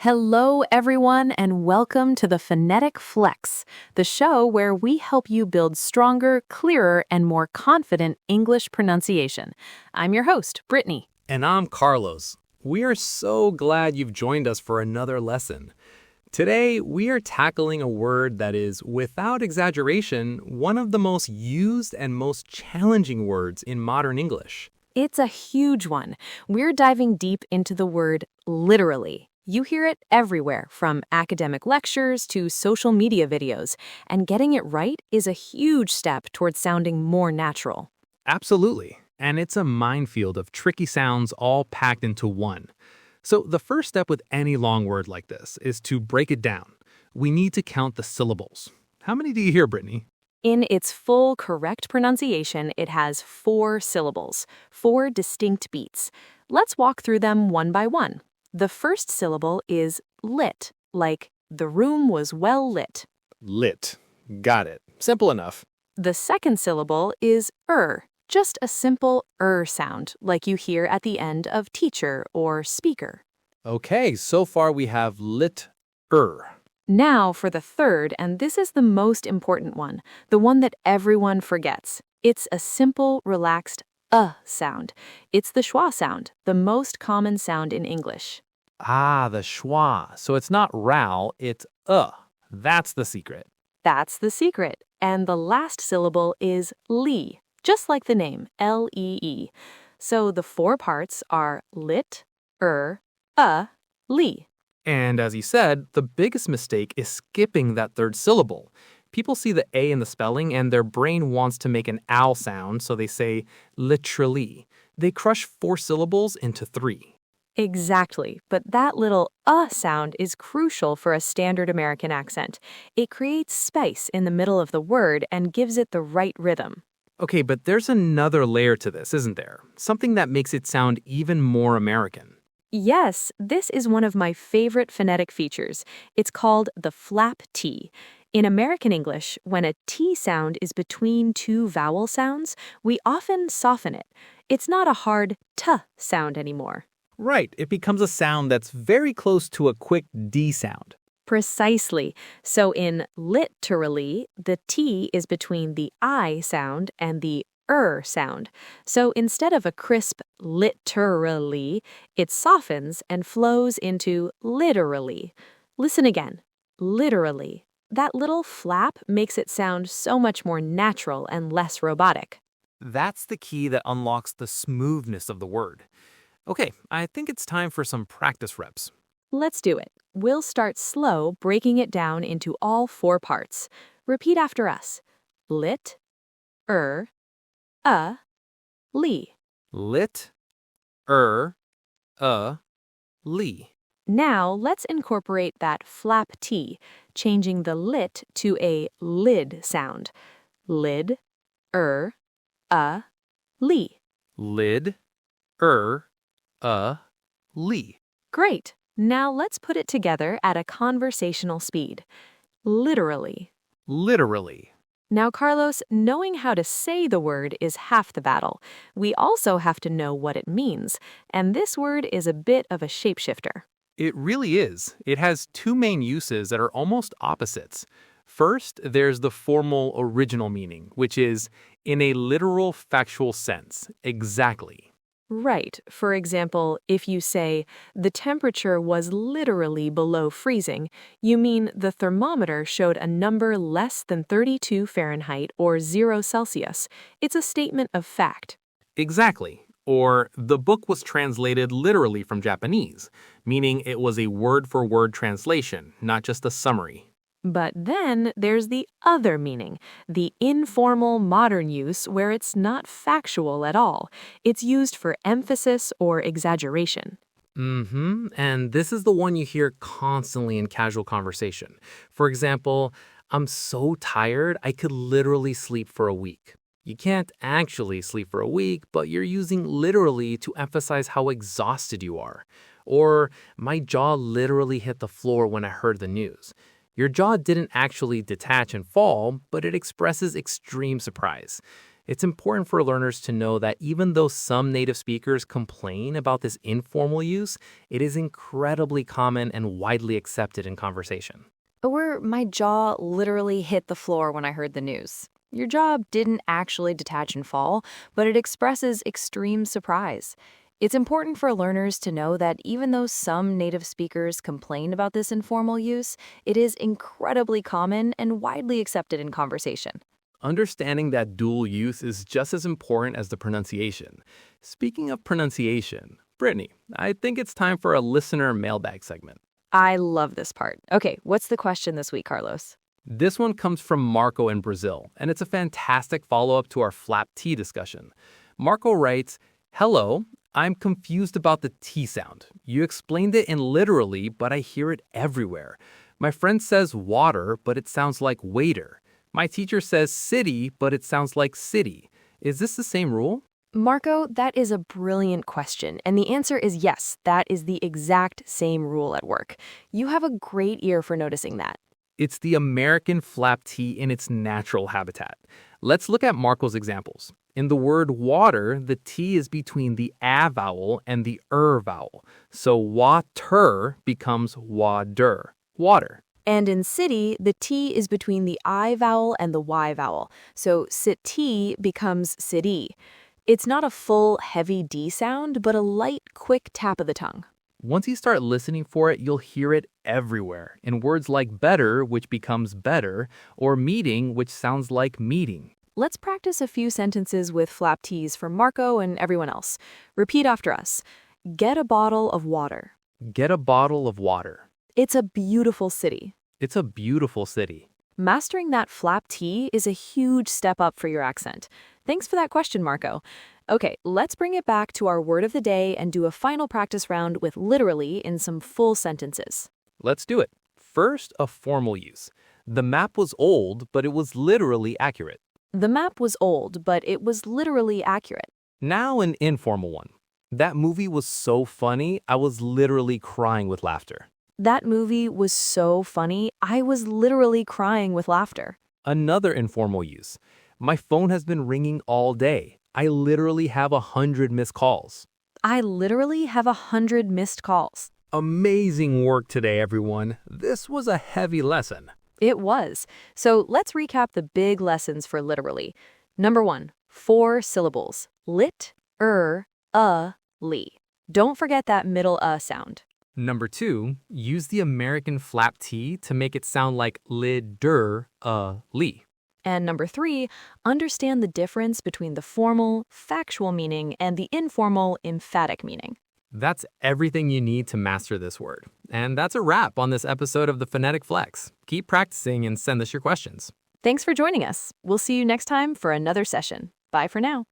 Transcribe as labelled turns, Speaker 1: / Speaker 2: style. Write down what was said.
Speaker 1: Hello, everyone, and welcome to the Phonetic Flex, the show where we help you build stronger, clearer, and more confident English pronunciation. I'm your host, Britany.
Speaker 2: And I'm Carlos. We are so glad you've joined us for another lesson. Today, we are tackling a word that is, without exaggeration, one of the most used and most challenging words in modern English.
Speaker 1: It's a huge one. We're diving deep into the word literally. You hear it everywhere, from academic lectures to social media videos, and getting it right is a huge step towards sounding more natural.
Speaker 2: Absolutely. And it's a minefield of tricky sounds all packed into one. So the first step with any long word like this is to break it down. We need to count the syllables. How many do you hear, Britany?
Speaker 1: In its full correct pronunciation, it has 4 syllables, 4 distinct beats. Let's walk through them one by one. The first syllable is lit, like the room was well lit.
Speaker 2: Lit. Got it. Simple enough.
Speaker 1: The second syllable is just a simple sound, like you hear at the end of teacher or speaker.
Speaker 2: Okay, so far we have lit-ruh.
Speaker 1: Now for the third, and this is the most important one, the one that everyone forgets. It's a simple, relaxed sound. It's the schwa sound, the most common sound in English.
Speaker 2: Ah, the schwa. So it's not row, it's That's the secret.
Speaker 1: That's the secret. And the last syllable is lee, just like the name, L-E-E. So the 4 parts are lit, lee.
Speaker 2: And as you said, the biggest mistake is skipping that third syllable. People see the A in the spelling and their brain wants to make an ow sound, so they say LIT-ruh-lee. They crush 4 syllables into 3.
Speaker 1: Exactly, but that little sound is crucial for a standard American accent. It creates space in the middle of the word and gives it the right rhythm.
Speaker 2: Okay, but there's another layer to this, isn't there? Something that makes it sound even more American.
Speaker 1: Yes, this is one of my favorite phonetic features. It's called the flap T. In American English, when a T sound is between 2 vowel sounds, we often soften it. It's not a hard T sound anymore.
Speaker 2: Right, it becomes a sound that's very close to a quick D sound.
Speaker 1: Precisely. So in LIT-ruh-lee, the T is between the I sound and the sound. So instead of a crisp LIT-ruh-lee, it softens and flows into literally. Listen again. Literally. That little flap makes it sound so much more natural and less robotic.
Speaker 2: That's the key that unlocks the smoothness of the word. Okay, I think it's time for some practice reps.
Speaker 1: Let's do it. We'll start slow, breaking it down into all 4 parts. Repeat after us. Lit, lee.
Speaker 2: Lit, lee.
Speaker 1: Now, let's incorporate that flap T, changing the lit to a lid sound. Lid, lee.
Speaker 2: Lid, lee.
Speaker 1: Great. Now let's put it together at a conversational speed. Literally.
Speaker 2: Literally.
Speaker 1: Now, Carlos, knowing how to say the word is half the battle. We also have to know what it means, and this word is a bit of a shapeshifter.
Speaker 2: It really is. It has 2 main uses that are almost opposites. First, there's the formal original meaning, which is in a literal factual sense. Exactly.
Speaker 1: Right. For example, if you say, the temperature was literally below freezing, you mean the thermometer showed a number less than 32 Fahrenheit or 0 Celsius. It's a statement of fact.
Speaker 2: Exactly. Or the book was translated literally from Japanese, meaning it was a word-for-word translation, not just a summary.
Speaker 1: But then there's the other meaning, the informal modern use where it's not factual at all. It's used for emphasis or exaggeration.
Speaker 2: And this is the one you hear constantly in casual conversation. For example, I'm so tired, I could literally sleep for a week. You can't actually sleep for a week, but you're using literally to emphasize how exhausted you are. Or, my jaw literally hit the floor when I heard the news. Your jaw didn't actually detach and fall, but it expresses extreme surprise. It's important for learners to know that even though some native speakers complain about this informal use, it is incredibly common and widely accepted in conversation.
Speaker 3: Or my jaw literally hit the floor when I heard the news. Your jaw didn't actually detach and fall, but it expresses extreme surprise. It's important for learners to know that even though some native speakers complain about this informal use, it is incredibly common and widely accepted in conversation.
Speaker 2: Understanding that dual use is just as important as the pronunciation. Speaking of pronunciation, Brittany, I think it's time for a listener mailbag segment.
Speaker 3: I love this part. Okay, what's the question this week, Carlos?
Speaker 2: This one comes from Marco in Brazil, and it's a fantastic follow-up to our flap T discussion. Marco writes, "Hello, I'm confused about the T sound. You explained it in literally, but I hear it everywhere. My friend says water, but it sounds like waiter. My teacher says city, but it sounds like city. Is this the same rule?"
Speaker 3: Marco, that is a brilliant question, and the answer is yes, that is the exact same rule at work. You have a great ear for noticing that.
Speaker 2: It's the American flap T in its natural habitat. Let's look at Marco's examples. In the word water, the T is between the A vowel and the vowel. So water becomes wader, water.
Speaker 3: And in city, the T is between the I vowel and the Y vowel. So city becomes city. It's not a full, heavy D sound, but a light, quick tap of the tongue.
Speaker 2: Once you start listening for it, you'll hear it everywhere, in words like better, which becomes better, or meeting, which sounds like meeting.
Speaker 3: Let's practice a few sentences with flap T's for Marco and everyone else. Repeat after us. Get a bottle of water.
Speaker 2: Get a bottle of water.
Speaker 3: It's a beautiful city.
Speaker 2: It's a beautiful city.
Speaker 3: Mastering that flap T is a huge step up for your accent. Thanks for that question, Marco. Okay, let's bring it back to our word of the day and do a final practice round with literally in some full sentences.
Speaker 2: Let's do it. First, a formal use. The map was old, but it was literally accurate.
Speaker 3: The map was old, but it was literally accurate.
Speaker 2: Now an informal one. That movie was so funny, I was literally crying with laughter.
Speaker 3: That movie was so funny, I was literally crying with laughter.
Speaker 2: Another informal use. My phone has been ringing all day. I literally have 100 missed calls.
Speaker 3: I literally have 100 missed calls.
Speaker 2: Amazing work today, everyone. This was a heavy lesson.
Speaker 3: It was. So let's recap the big lessons for literally. Number 1, 4 syllables. LIT-ruh-lee. Don't forget that middle sound.
Speaker 2: Number 2, use the American flap T to make it sound like LIT-ruh-lee.
Speaker 3: And number 3, understand the difference between the formal, factual meaning and the informal, emphatic meaning.
Speaker 2: That's everything you need to master this word. And that's a wrap on this episode of the Phonetic Flex. Keep practicing and send us your questions.
Speaker 3: Thanks for joining us. We'll see you next time for another session. Bye for now.